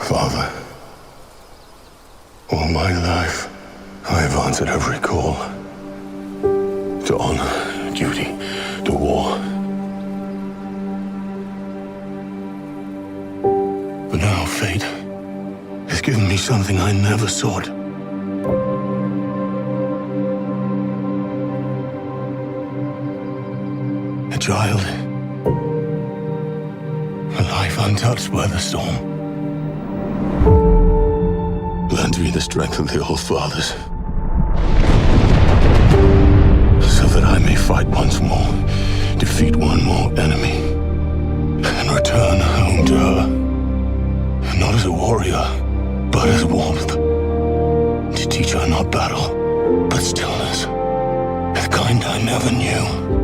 Father, all my life, I have answered every call to honor, duty, to war. But now fate has given me something I never sought. A child, a life untouched by the storm. Lend me the strength of the old fathers, so that I may fight once more, defeat one more enemy, and return home to her, not as a warrior, but as warmth, to teach her not battle, but stillness, the kind I never knew.